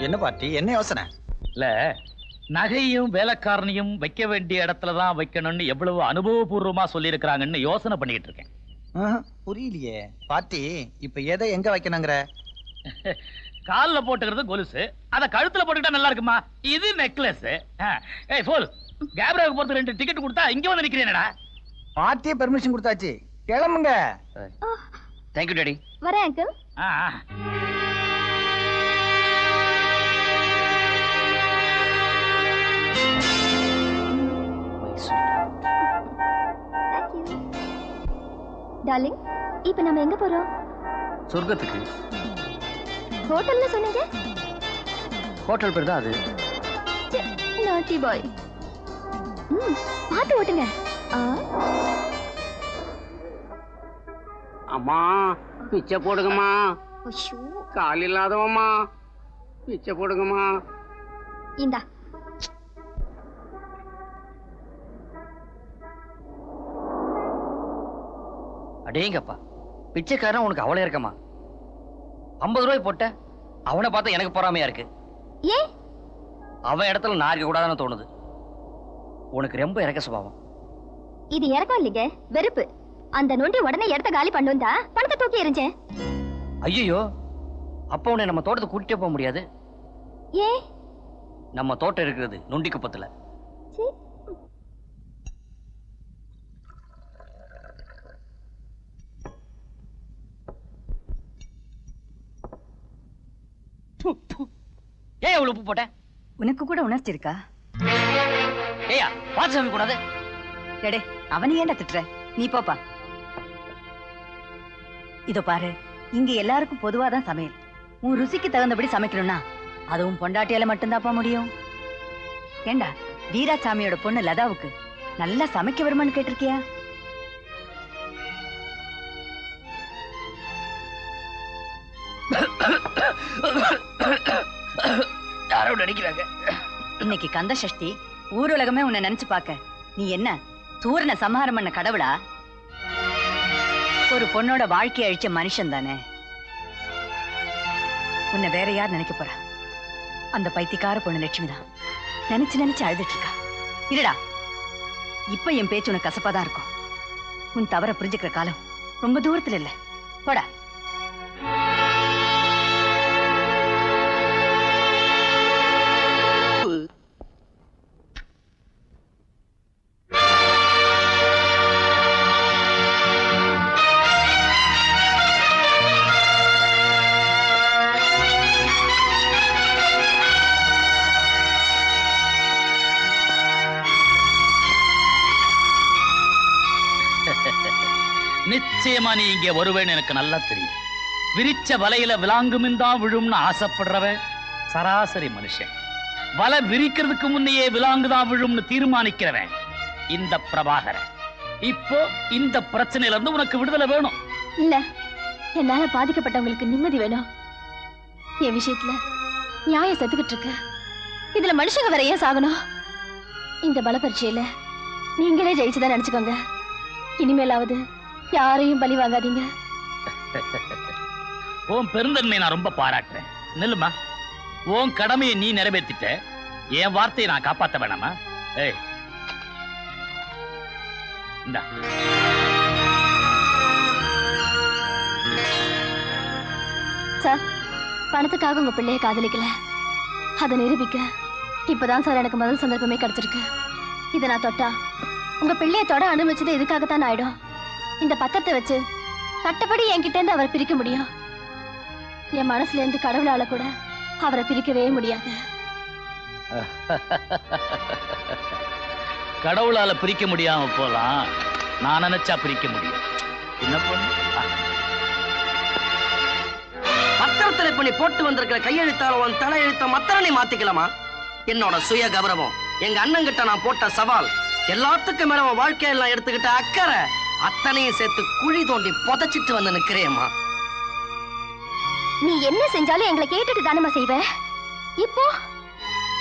என்ன பாட்டி, என்ன யோசனை? இல்ல, நகையும் வேலைக்காரனையும் வைக்க வேண்டிய இடத்துலதான் வைக்கணும்னு எவ்வளவு அனுபவபூர்வமா சொல்லி இருக்கிறாங்கன்னு யோசனை பண்ணிட்டு இருக்கேன். புரியலையே பாட்டி, இப்ப எதை எங்க வைக்கணுங்கிற? கால்ல போட்டுக்கிறது கொலுசு, அத கழுத்துல போட்டுக்கிட்டா நல்லா இருக்குமா? இது நெக்லஸ். ஏய் போல், கேப்ராவுக்கு போறது 2 டிக்கெட் கொடுத்தா இங்க வந்து நிக்கிறேனடா. பாட்டியே பெர்மிஷன் கொடுத்தாச்சு, கிளம்புங்க. Thank you daddy. வரேன் அங்கிள். டார்லிங், இப்போ நம்ம எங்க போறோம்? சொர்க்கத்துக்கு. ஹோட்டல்ல சொன்னீங்க? ஹோட்டல் பேர் தான் அது. நாட்டி பாய். பாத்து ஓட்டுங்க. அம்மா பிச்சை போடுங்கம்மா. கால் இல்லாதவம்மா, பிச்சை போடுங்கம்மா. இந்தா. அடேங்கப்பா, பிச்சைக்காரன் உனக்கு அவ்வளவு இருக்கமா? 50 ரூபாய் போட்ட, அவனை பார்த்தா எனக்கு பொறாமையா இருக்கு. ஏன்? அவன் இடத்துல நான் இருக்க கூடாதுன்னு தோணுது. உனக்கு ரொம்ப இறக்க சுபாவம். இது இறக்கம் இல்லைங்க, வெறுப்பு. அந்த நொண்டி உடனே இடத்த காலி பண்ணுந்தா பணத்தை தூக்கி எறிஞ்சேன். ஐயோ, அப்ப உன்னை நம்ம தோட்டத்தை கூட்டிட்டே போக முடியாது. ஏன்? நம்ம தோட்டம் இருக்கிறது நொண்டி குப்பத்துல. ஏன் அவ்வளவு உப்பு போட்ட? உனக்கு கூட உணர்ச்சி இருக்கா? ஏயா, பார்த்து சமைக்க கூடாது. டேடே, அவனை ஏன்டா திட்டுற? நீ போப்பா. இதோ பாரு, இங்க எல்லாருக்கும் பொதுவாதான் சமையல். உன் ருசிக்கு தகுந்தபடி சமைக்கணும்னா அதுவும் பொண்டாட்டியால மட்டும்தான்ப்பா முடியும். ஏண்டா, வீராசாமியோட பொண்ணு லதாவுக்கு நல்லா சமைக்க வருமான்னு கேட்டிருக்கியா? யாரோ நடிக்கிறாங்க. இன்னைக்கு கந்த சஷ்டி, ஊருலகமே உன்னை நினைச்சு பாக்க நீ என்ன சூரனை சம்ஹாரம் பண்ண கடவுளா? ஒரு பொண்ணோட வாழ்க்கையை அழிச்ச மனுஷன் தானே. உன்னை வேற யார் நினைக்க போறா? அந்த பைத்தியக்கார பொண்ணு லட்சுமி தான் நினைச்சு நினைச்சு அழுதுட்டு இருக்கா. இருடா, இப்ப என் பேச்சு உனக்கு கசப்பாதான் இருக்கும். உன் தவற புரிஞ்சுக்கிற காலம் ரொம்ப தூரத்துல இல்ல. போடா. நிச்சயமா நீ இங்க வருவேன்னு எனக்கு நல்லா தெரியும். விரிச்ச வலையில விலாங்குமின்தான் விழும்னு ஆசைப்படுறவன் சராசரி மனுஷன். வலை விரிக்கிறதுக்கு முன்னையே விலாங்குதான் விழும்னு தீர்மானிக்கிறவன் இந்த பிரபாகரன். இப்போ இந்த பிரச்சனையில இருந்து உனக்கு விடுதலை வேணும் இல்ல? என்னால பாதிக்கப்பட்டவங்களுக்கு நிம்மதி வேணும். என் விஷயத்துல நியாயம் செத்துக்கிட்டு இருக்கு. இதுல மனுஷங்க வேற ஏன் சாகணும்? இந்த பல பரீட்சையில நீங்களே ஜெயிச்சுதான் நினைச்சுக்கோங்க. இனிமேலாவது யாரையும் பலி வாங்காதீங்க. உன் பெருந்தன்மையை நான் ரொம்ப பாராட்டுறேன். நில்லுமா, உன் கடமையை நீ நிறைவேற்றிட்ட, என் வார்த்தையை நான் காப்பாத்த வேணாமா? ஏய், இந்தா. சார், பணத்துக்காக உங்க பிள்ளைய காதலிக்கல, அதை நிரூபிக்க இப்பதான் சார் எனக்கு முதல் சந்தர்ப்பமே கிடைச்சிருக்கு. இதை நான் தொட்டா உங்க பிள்ளைய தொட அனுமதிச்சது இதுக்காகத்தான் ஆயிடும். இந்த பத்திரத்தை வச்சு சட்டப்படி என்கிட்ட இருந்து அவரை பிரிக்க முடியும். என் மனசுல இருந்து கடவுளால கூட அவரை பிரிக்கவே முடியாது. கடவுளால பிரிக்க முடியாம போலாம், நான் நினைச்சா பிரிக்க முடியும். என்ன பண்ணு? பத்திரத்துல இப்ப நீ போட்டு வந்திருக்கிற கையெழுத்தால உன் தலையெழுத்த மத்தனை மாத்திக்கலாமா? என்னோட சுய கௌரவம், எங்க அண்ணன் கிட்ட நான் போட்ட சவால், எல்லாத்துக்கும் மேல உன் வாழ்க்கையெல்லாம் எடுத்துக்கிட்ட அக்கறை அத்தனையும் சேர்த்து குழி தோண்டி புதைச்சிட்டு வந்து நிக்கிறேம்மா. நீ என்ன செஞ்சாலும் எங்களை கேட்டுட்டு தானமா செய்வ. இப்போ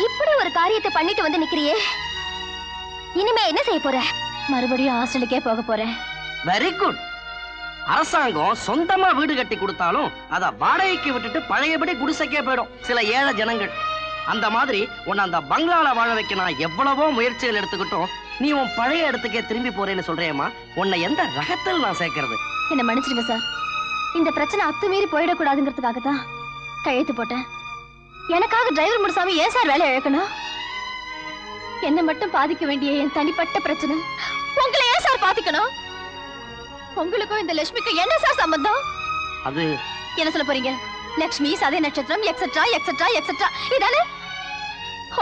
இப்படி ஒரு காரியத்தை பண்ணிட்டு வந்து நிக்கிறியே, இனிமே என்ன செய்ய போற? மறுபடியும் ஹாஸ்டலுக்கே போக போறேன். Very good. அரசாங்கம் சொந்தமா வீடு கட்டி கொடுத்தாலும் அத வாடகைக்கு விட்டுட்டு பழையபடி குடிசைக்கே போயிடும் சில ஏழை ஜனங்கள். அந்த மாதிரி உன்னை அந்த பங்களால வாழ வைக்க நான் எவ்வளவோ முயற்சிகள் எடுத்துக்கிட்டோம். நீ உன் பழைய இடத்துக்கே திரும்பி போறேன்னு சொல்றேம்மா. உன்னை எந்த ரகத்தில் நான் சேர்க்கறது? என்ன மன்னிச்சிடுங்க சார். இந்த பிரச்சனை அத்துமீறி போயிடக்கூடாதுங்கிறதுக்காக தான் கையெழுத்து போட்டேன். எனக்காக டிரைவர் முனுசாமி ஏன் சார் வேலை இழக்கணும்? என்ன மட்டும் பாதிக்க வேண்டிய என் தனிப்பட்ட பிரச்சனை உங்களை ஏன் சார் பாதிக்கணும்? உங்களுக்கும் இந்த லட்சுமிக்கும் என்ன சார் சம்பந்தம்? அது என்ன சொல்ல போறீங்க? லட்சுமி, சதய நட்சத்திரம், எக்ஸெட்ரா எக்ஸெட்ரா எக்ஸெட்ரா இதானே?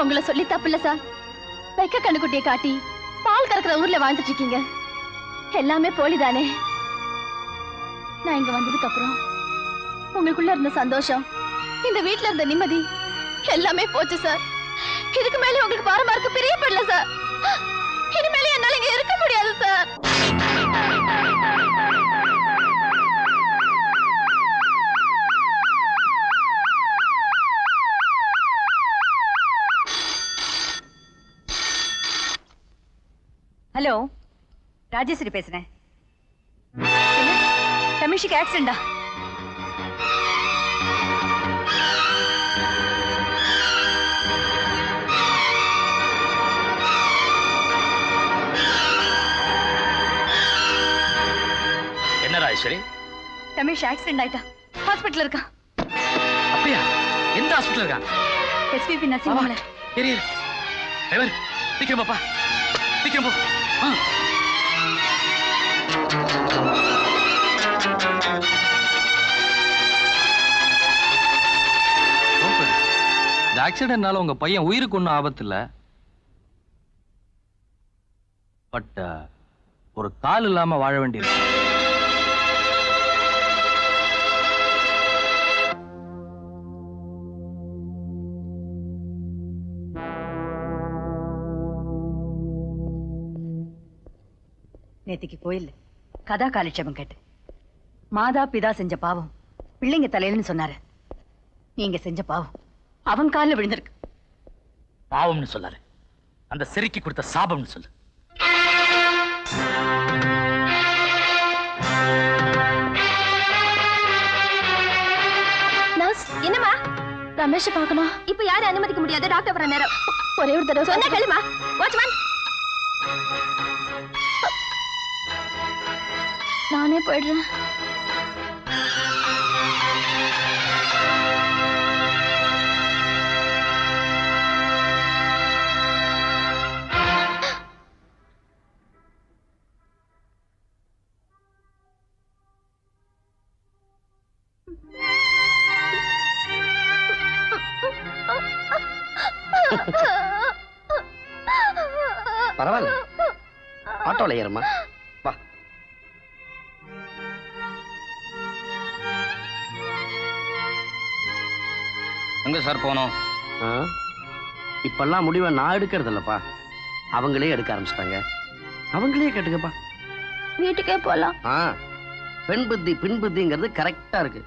உங்களை சொல்லி தப்பு இல்ல சார். வைக்க கண்ணுக்குட்டியை காட்டி பால் கறக்கிற ஊர்ல வாழ்ந்துட்டு இருக்கீங்க. எல்லாமே போலிதானே? நான் இங்க வந்ததுக்கு அப்புறம் உங்களுக்குள்ள இருந்த சந்தோஷம், இந்த வீட்ல இருந்த நிம்மதி எல்லாமே போச்சு சார். இதுக்கு மேல உங்களுக்கு பாரமா இருக்கு, பிரியப்படல சார். இனிமேல என்னால இங்க இருக்க முடியாது சார். ஹலோ, ராஜேஸ்வரி பேசுறேன். ரமேஷுக்கு ஆக்சிடென்டா? என்ன ராஜேஸ்வரி? ரமேஷ் ஆக்சிடென்ட் ஆயிட்டா, ஹாஸ்பிட்டல் இருக்கான். அப்படியா? எந்த ஹாஸ்பிட்டல் இருக்கான்? எஸ்பிபி நர்சிங் ஹோம்ல. டிரைவர் சீக்கிரம் பாப்பா, சீக்கிரம் போ. இந்த ஆக்சிடென்ட்னால உங்க பையன் உயிருக்கு ஒன்றும் ஆபத்து இல்ல. பட் ஒரு கால் இல்லாம வாழ வேண்டியிருக்கு. நேத்திக்கு கோயில் கதா காலிட்சேபம் கேட்டு மாதா பிதா செஞ்ச பாவம் பிள்ளைங்க தலையிலன்னு சொன்னாரு. நீங்க செஞ்ச பாவம் அவன் காலில் விழுந்திருக்கு. பாவம்னு சொல்லாரு, அந்த சிறுக்கி கொடுத்த சாபம்னு சொல்லு. நர்ஸ், என்னமா? ரமேஷ் பார்க்கணும். இப்ப யாரும் அனுமதிக்க முடியாது, டாக்டர் வர நேரம். ஒரே ஒரு தடவை சொன்ன கேளுமா. வாட்ச்மேன், நானே போயிடுறேன். பரவாயில்ல, ஆட்டோல ஏறுமா. வா. எங்க சார் போனோம்? இப்பெல்லாம் முடிவை நான் எடுக்கிறது இல்லப்பா, அவங்களே எடுக்க ஆரம்பிச்சிட்டாங்க. அவங்களே கேட்டுக்கப்பா. வீட்டுக்கே போலாம். பெண் புத்தி பின் புத்திங்கிறது கரெக்டா இருக்கு.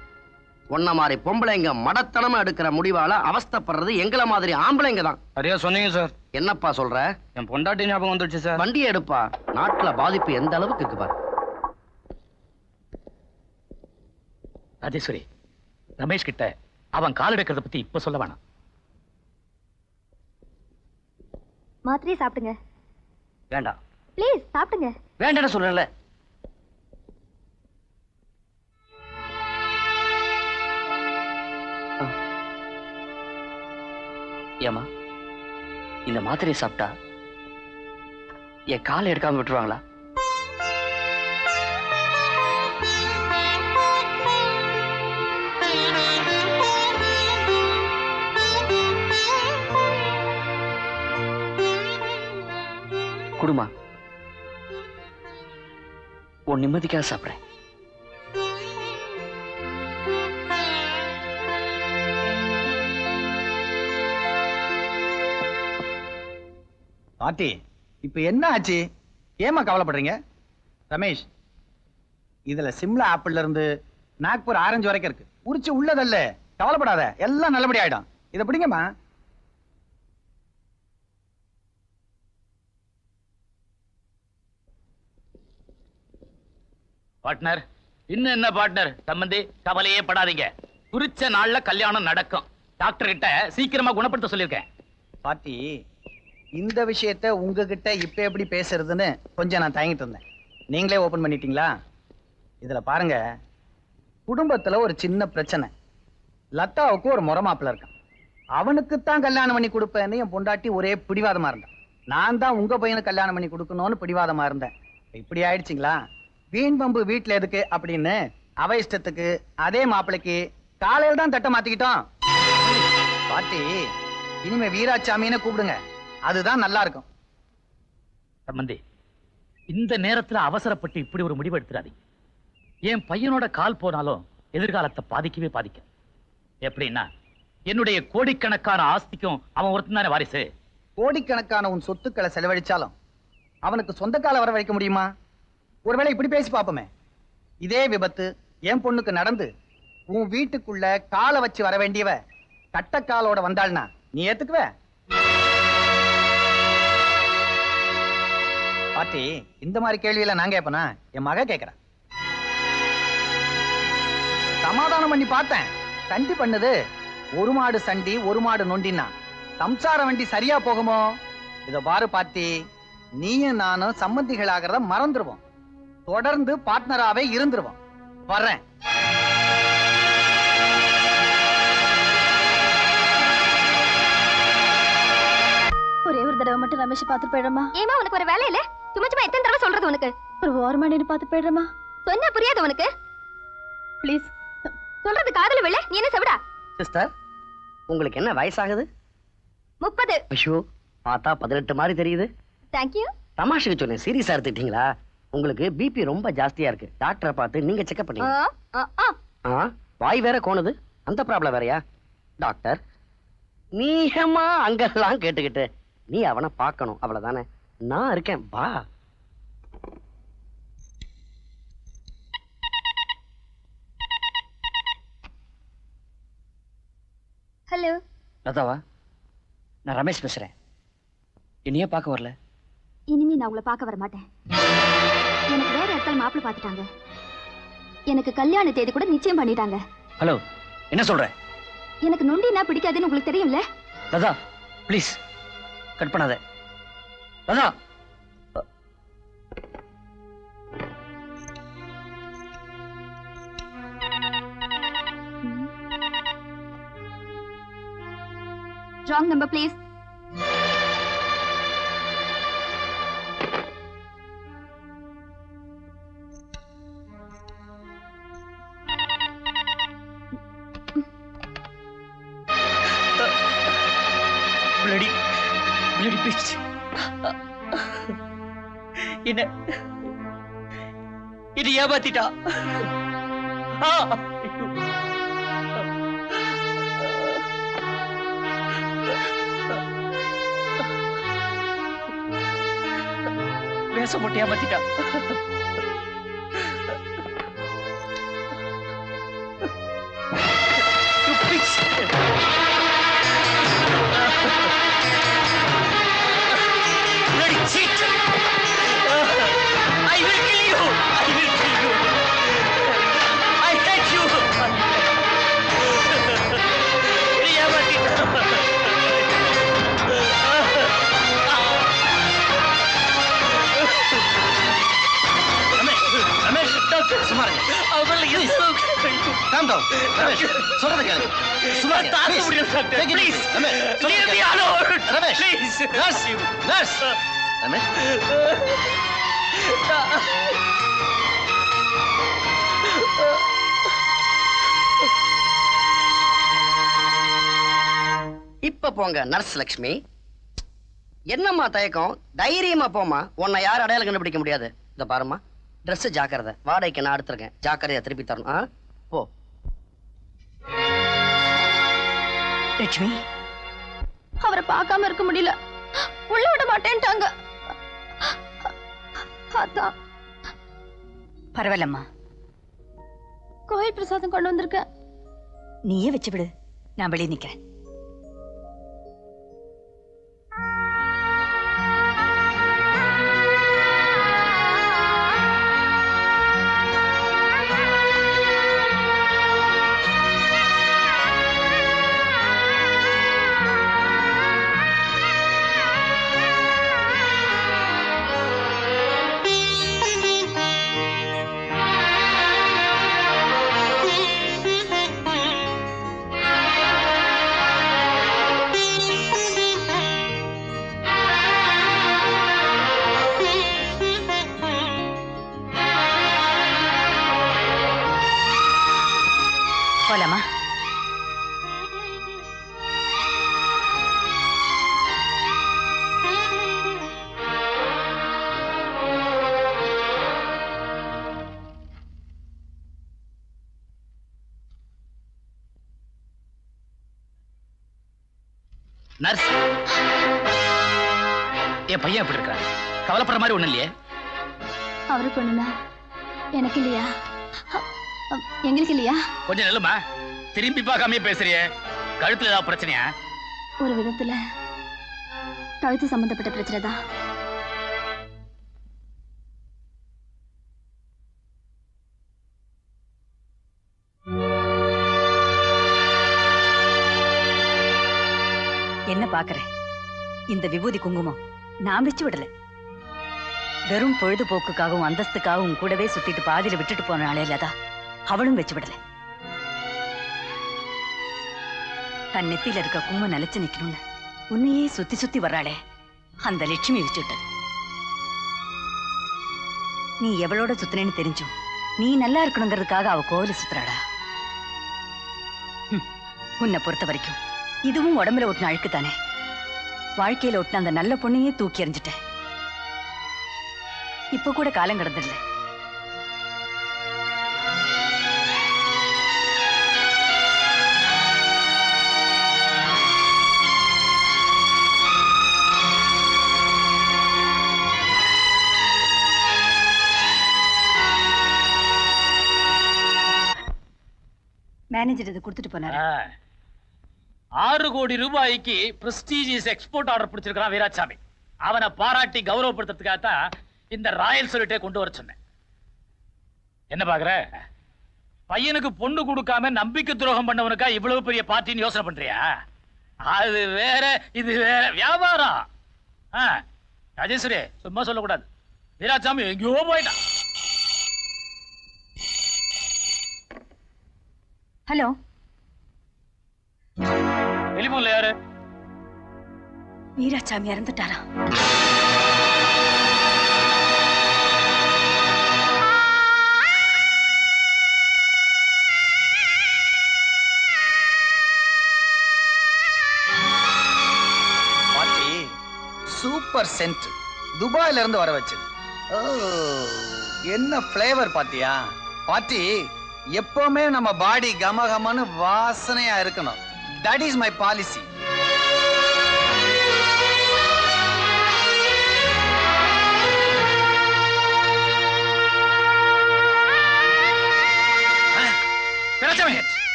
ஒன்ன மாதிரி பொம்பளைங்க மடத்தனமா எடுக்கிற முடிவால அவஸ்தைப்படுறது எங்களை மாதிரி ஆம்பளைங்க தான். சரியா சொன்னீங்க சார். என்னப்பா சொல்ற? என் பொண்டாட்டி ஞாபகம் வந்துடுச்சு சார். வண்டியை எடுப்பா, நாட்டுல பாதிப்பு எந்த அளவுக்கு இருக்கு பாரு. ராஜேஸ்வரி, ரமேஷ் கிட்ட அவன் கால் எடுக்கிறத பத்தி இப்ப சொல்ல வேணாம். மாத்திரையே சாப்பிடுங்க. வேண்டாம். ப்ளீஸ் சாப்பிடுங்க. வேண்டாம்னு சொல்றேன்ல. ஏமா, இந்த மாத்திரையை சாப்பிட்டா என் காலை எடுக்காம விட்டுருவாங்களா? குடுமா, உன் நிம்மதிக்காக சாப்பிடுறேன். பாட்டி, இப்ப என்ன ஆச்சு? ஏமா கவலைப்படுறீங்க? ரமேஷ், இதுல சிம்லா ஆப்பிள்ல இருந்து நாக்பூர் ஆரஞ்சு வரைக்கும் இருக்கு. உரிச்சு உள்ளதல்ல, கவலைப்படாத, எல்லாம் நல்லபடி ஆயிடும். இதை பிடிங்கம்மா. பார்ட்னர், இன்னும் என்ன பார்ட்னர் சம்பந்தி, கவலையே படாதீங்க. குறிச்ச நாள்ல கல்யாணம் நடக்கும். டாக்டர் கிட்ட சீக்கிரமா குணப்படுத்த சொல்லியிருக்கேன். பாட்டி, இந்த விஷயத்த உங்ககிட்ட இப்ப எப்படி பேசுறதுன்னு கொஞ்சம் நான் தயங்கிட்டு இருந்தேன். நீங்களே ஓபன் பண்ணிட்டீங்களா? இதுல பாருங்க, குடும்பத்துல ஒரு சின்ன பிரச்சனை. லதாவுக்கு ஒரு முறை மாப்பிள்ள இருக்கான். அவனுக்குத்தான் கல்யாணம் பண்ணி கொடுப்பேன்னு என் பொண்டாட்டி ஒரே பிடிவாதமா இருந்தான். நான் தான் உங்க பையனுக்கு கல்யாணம் பண்ணி கொடுக்கணும்னு பிடிவாதமா இருந்தேன். இப்படி ஆயிடுச்சுங்களா? வீண் பம்பு வீட்டுல எதுக்கு அப்படின்னு அவ இஷ்டத்துக்கு அதே மாப்பிளைக்கு காலையில தான் தட்டை மாத்திக்கிட்டோம். பாட்டி, இனிமே வீராசாமின்னு கூப்பிடுங்க, அதுதான் நல்லா இருக்கும். சம்பந்தி, இந்த நேரத்துல அவசரப்பட்டு இப்படி ஒரு முடிவு எடுத்துறாதீங்க. என் பையனோட கால் போனாலும் எதிர்காலத்தை பாதிக்கவே பாதிக்க. எப்படின்னா, என்னுடைய கோடிக்கணக்கான ஆஸ்திக்கும் அவன் ஒருத்தன் தானே வாரிசு. கோடிக்கணக்கான உன் சொத்துக்களை செலவழிச்சாலும் அவனுக்கு சொந்த கால வர வைக்க முடியுமா? ஒருவேளை இப்படி பேசி பாப்போமே, இதே விபத்து என் பொண்ணுக்கு நடந்து உன் வீட்டுக்குள்ள காலை வச்சு வர வேண்டியவ கட்டக்காலோட வந்தாள்னா நீ ஏத்துக்குவ? பாட்டி, இந்த மாதிரி கேள்வியில நான் கேட்பனா? என் மக கேட்கிறேன். சமாதானம் பண்ணி பார்த்தேன். சண்டி பண்ணுது. ஒரு மாடு சண்டி ஒரு மாடு நொண்டினா சம்சார வண்டி சரியா போகுமோ? இத பாரு பாட்டி, நீயும் நானும் சம்பந்திகளாகிறத மறந்துருவோம். தொடர்ந்து பார்ட்னராவே இருந்துருவோம். வர்றேன். ஒரே ஒரு தடவை மட்டும் ரமேஷ் பார்த்து போயிடுமா? ஏமா உனக்கு ஒரு வேலை இல்ல? சும்மா சும்மா எத்தனை தடவை சொல்றது உனக்கு? ஒரு ஓரமா நின்னு பார்த்து போயிடுமா? சொன்னா புரியாது உனக்கு? ப்ளீஸ் சொல்றது காதுல விழ. நீ என்ன செவிடா? சிஸ்டர், உங்களுக்கு என்ன வயசாகுது? 30. ஐயோ, பார்த்தா 18 மாதிரி தெரியுது. Thank you. தமாஷுக்கு சொன்னேன், சீரியஸா எடுத்துக்கிட்டீங்களா? உங்களுக்கு பிபி ரொம்ப ஜாஸ்தியா இருக்கு. டாக்டரை பார்த்து நீங்க செக்அப் பண்ணீங்க. வாய் வேற கோணுது, அந்த ப்ராப்ளம் வேறயா? டாக்டர், நீகமா அங்கெல்லாம் கேட்டுக்கிட்டு நீ அவனை பார்க்கணும், அவ்வளவுதானே. நான் இருக்கேன், வா. ஹலோ லதாவா? நான் ரமேஷ் பேசுறேன். என்னையே பார்க்க வரல? இனிமே நான் உங்களை பார்க்க வர மாட்டேன். எனக்கு வேற இடத்துல மாப்பிள்ளை பார்த்துட்டாங்க. எனக்கு கல்யாண தேதி கூட நிச்சயம் பண்ணிட்டாங்க. ஹலோ, என்ன சொல்ற? எனக்கு நொண்டினா பிடிக்காதுன்னு உங்களுக்கு தெரியும்ல? லதா, ப்ளீஸ் கட் பண்ணாத. Latha, wrong number please. bloody bitch. என்ன ஏமாத்திட்டா. வேஷம் போட்டு ஏமாத்திட்டா. You bitch. Bloody cheat! I will kill you! I will kill you! I hate you! நீ ஏமாத்திட்ட. ரமேஷ், டாக்டர், சும்மா இருங்க. அவளை எதுவும் Calm down. ரமேஷ், சொல்றத கேளு. சும்மா இருங்க. தாங்க Please. முடியல doctor. Take it please easy. Ramesh, சொல்றத leave me கேளு. alone. Ramesh, Please. nurse, nurse. Ramesh, இப்ப போங்க நர்ஸ் லட்சுமி. என்னம்மா தயக்கம்? தைரியமா போமா. உன்னை யார் அடையாளம் கண்டுபிடிக்க முடியாது. இத பாருமா, Dress ஜாக்கிரதை. வாடகைக்கு நான் எடுத்திருக்கேன், ஜாக்கிரதையா திருப்பி தரணும். போ. லட்சுமி, அவரை பார்க்காம இருக்க முடியல. உள்ள விட மாட்டேன்ட்டாங்க. அதான் பரவாயில்லம்மா, கோயில் பிரசாதம் கொண்டு வந்திருக்கேன். நீயே வச்சு விடு, நான் வெளியே நிக்கிறேன். நர்ஸ். என் பையன் எப்படி இருக்காரு? கவலைப்படுற மாதிரி ஒண்ணு இல்லையே? அவருக்கு ஒண்ணுனா எனக்கு இல்லையா? எங்களுக்கு இல்லையா? கொஞ்சம் நெல்லுமா, திரும்பி பார்க்காம பேசுறியே. கழுத்துல ஏதாவது பிரச்சனையா? ஒரு விதத்துல கழுத்து சம்பந்தப்பட்ட பிரச்சனை தான். என்ன பாக்குறேன்? இந்த விபூதி குங்குமம் நான் வச்சு விடல. வெறும் பொழுதுபோக்குக்காகவும் அந்தஸ்துக்காகவும் கூடவே சுத்திட்டு பாதியில விட்டுட்டு போன நாளையிலதா அவளும் வச்சு விடல. தன் நெத்தியில இருக்க குங்குமம் நிலைச்சு நிக்கணும்னு உன்னையே சுத்தி சுத்தி வர்றாளே, அந்த லட்சுமி வச்சுட்டது. நீ எவளோட சுத்தினேன்னு தெரிஞ்சும் நீ நல்லா இருக்கணுங்கிறதுக்காக அவ கோவில சுத்துறாடா. உன்னை பொறுத்த வரைக்கும் இதுவும் உடம்புல ஒட்டின அழுக்கு தானே. வாழ்க்கையில ஒட்டின அந்த நல்ல பொண்ணையே தூக்கி எறிஞ்சிட்டேன். இப்ப கூட காலம் கடந்துடல. மேனேஜர் இதை கொடுத்துட்டு போனாரு. 6 கோடி ரூபாய்க்கு பிரஸ்டீஜியஸ் எக்ஸ்போர்ட் ஆர்டர் பிடிச்சிருக்கான் வீராசாமி. அவனை பாராட்டி கௌரவப்படுத்துறதுக்காகத்தான் இந்த ராயல் சொல்லிட்டே கொண்டு வர சொன்னேன். என்ன பாக்குற? பையனுக்கு பொண்ணு கொடுக்காம நம்பிக்கை துரோகம் பண்ணவனுக்கா இவ்வளவு பெரிய பார்ட்டின்னு யோசனை பண்றியா? அது வேற, இது வேற வியாபாரம். ராஜேஸ்வரி, சும்மா சொல்லக்கூடாது. வீராசாமி எங்கேயோ போயிட்டான். ஹலோ, டெலிபோன்ல யாரு? வீராசாமி இறந்துட்டாரா? பாட்டி, சூப்பர் சென்ட், துபாயில இருந்து வர வச்சது. என்ன ஃபிளேவர் பாத்தியா? பாட்டி, எப்பவுமே நம்ம பாடி கமகமன்னு வாசனையா இருக்கணும். That is my policy.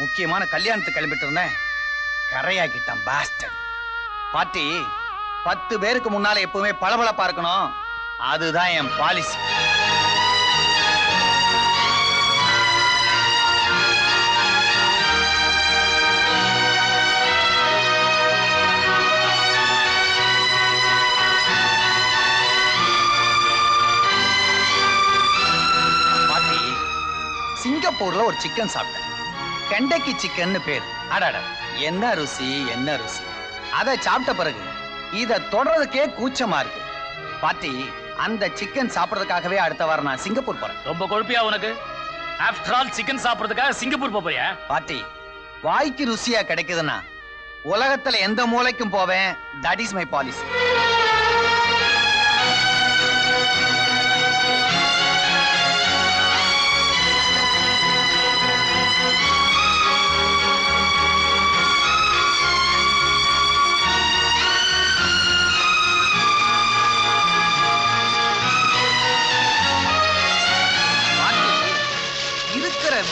முக்கியமான கல்யாணத்துக்கு கிளம்பிட்டு இருந்தேன், கரையாக்கிட்டான் பாஸ்டர். பாட்டி, 10 பேருக்கு முன்னால எப்பவுமே பளபளப்பா இருக்கணும். அதுதான் என் பாலிசி. சிங்கப்பூர்ல ஒரு சிக்கன் சாப்பிட்டேன். கெண்டக்கி சிக்கன் பேர். அடாடா, என்ன ருசி, என்ன ருசி. அதை சாப்பிட்ட பிறகு இத தொடர்றதுக்கே கூச்சமா இருக்கு. பாட்டி, அந்த சிக்கன் சாப்பிடுறதுக்காகவே அடுத்த வாரம் நான் சிங்கப்பூர் போறேன். ரொம்ப கொழுப்பியா உனக்கு? ஆஃப்டர் ஆல் சிக்கன் சாப்பிடுறதுக்காக சிங்கப்பூர் போறியா? பாட்டி, வாய்க்கு ருசியா கிடைக்குதுன்னா உலகத்துல எந்த மூலைக்கும் போவேன். That is my policy.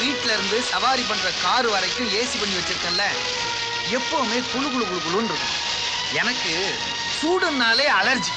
வீட்டுல இருந்து சவாரி பண்ற கார் வரைக்கும் ஏசி பண்ணி வச்சிருக்கேன்ல, எப்பவுமே குளு குளு குளு குளுன்னு இருக்கும். எனக்கு சூடுனாலே அலர்ஜி.